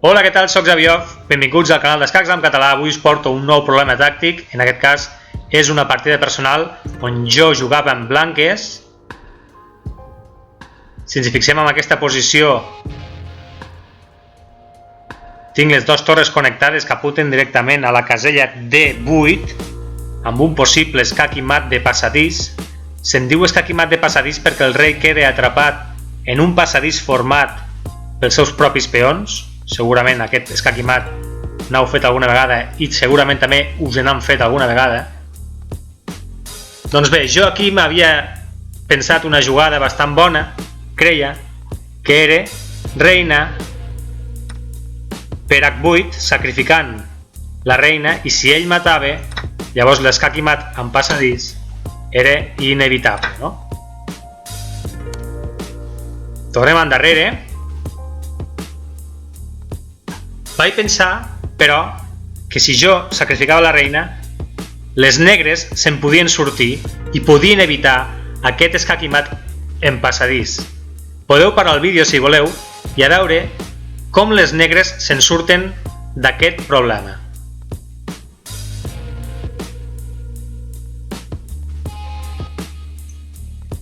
Hola, què tal? Soc Xavier, benvinguts al canal d'Escacs en català. Avui us porto un nou problema tàctic. En aquest cas és una partida personal on jo jugava en blanques. Si ens fixem en aquesta posició, tinc les dues torres connectades que apunten directament a la casella D8 amb un possible escac i mat de passadís. Se'n diu escac i mat de passadís perquè el rei queda atrapat en un passadís format pels seus propis peons. Segurament aquest escac i mat n'heu fet alguna vegada i segurament també us n'han fet alguna vegada. Doncs bé, jo aquí m'havia pensat una jugada bastant bona, creia, que era reina per H8 sacrificant la reina, i si ell matava, llavors l'escac i mat en passadís era inevitable, no? Tornem endarrere. Vaig pensar, però, que si jo sacrificava la reina, les negres se'n podien sortir i podien evitar aquest escac i mat en passadís. Podeu parar el vídeo si voleu i a veure com les negres se'n surten d'aquest problema.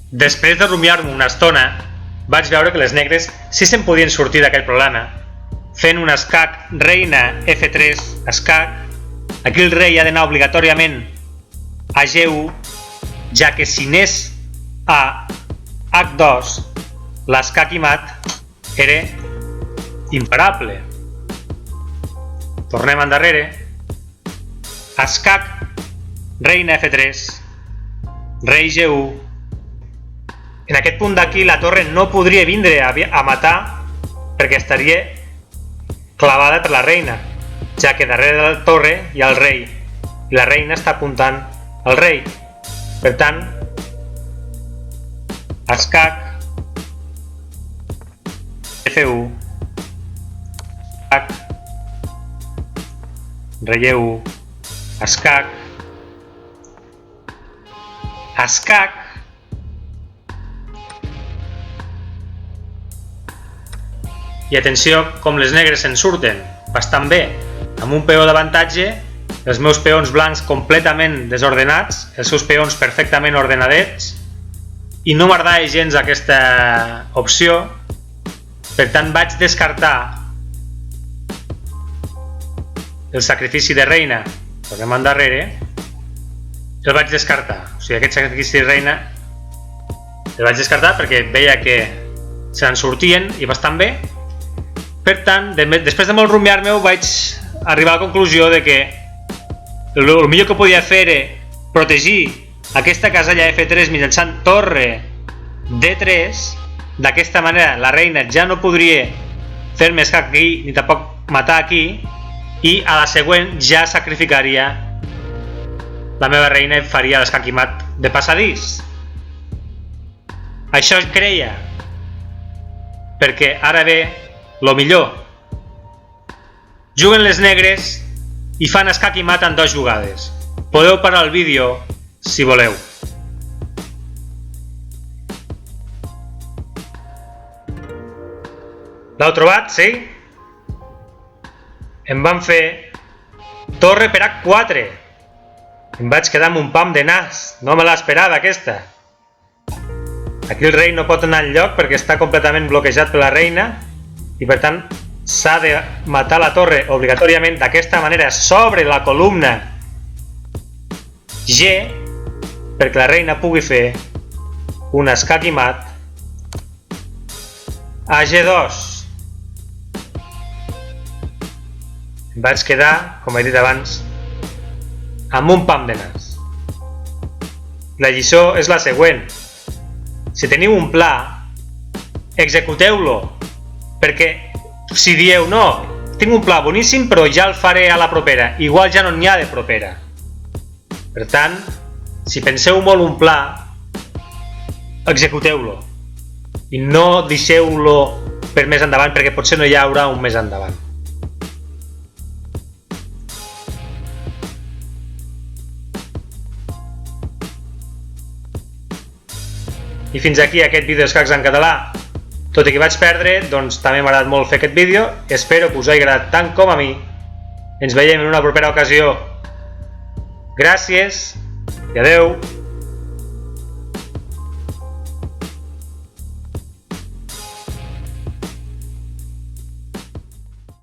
Després de rumiar-me una estona, vaig veure que les negres sí se'n podien sortir d'aquest problema, fent un escac reina F3 escac. Aquí el rei ha d'anar obligatòriament a G1, ja que si anés a H2 l'escac i mat era imparable. Tornem endarrere. Escac reina F3 rei G1. En aquest punt d'aquí la torre no podria vindre a matar perquè estaria clavada per la reina, ja que darrere de la torre hi ha el rei i la reina està apuntant al rei. Per tant, escac F1 escac rei E1 escac escac i atenció com les negres se'n surten bastant bé, amb un peó d'avantatge, els meus peons blancs completament desordenats, els seus peons perfectament ordenadets, i no m'agradava gens aquesta opció. Per tant vaig descartar el sacrifici de reina. Tornem endarrere. El vaig descartar, o sigui, aquest sacrifici de reina el vaig descartar perquè veia que se'n sortien i bastant bé. Per tant, després de molt rumiar-me, vaig arribar a la conclusió de que el millor que podia fer era protegir aquesta casella F3 mitjançant torre D3. D'aquesta manera la reina ja no podria fer-me escac aquí ni tampoc matar aquí, i a la següent ja sacrificaria la meva reina i faria l'escac i mat de passadís. Això creia, perquè ara ve lo millor. Juguen les negres i fan escac i mat en dues jugades. Podeu parar el vídeo si voleu. L'heu trobat, sí? Em van fer torre per H4. Em vaig quedar amb un pam de nas. No me l'esperava aquesta. Aquí el rei no pot anar enlloc perquè està completament bloquejat per la reina, i per tant s'ha de matar la torre obligatòriament d'aquesta manera sobre la columna G perquè la reina pugui fer un escac i mat a G2. Em vaig quedar, com he dit abans, amb un pam de nas. La lliçó és la següent: si teniu un pla, executeu-lo, perquè si dieu no, tinc un pla boníssim però ja el faré a la propera, igual ja no n'hi ha de propera. Per tant, si penseu molt un pla, executeu-lo i no deixeu-lo per més endavant, perquè potser no hi haurà un més endavant. I fins aquí aquest vídeo d'escacs en català. Tot i que vaig perdre, doncs també m'ha agradat molt fer aquest vídeo. Espero que us hagi agradat tant com a mi. Ens veiem en una propera ocasió. Gràcies i adeu.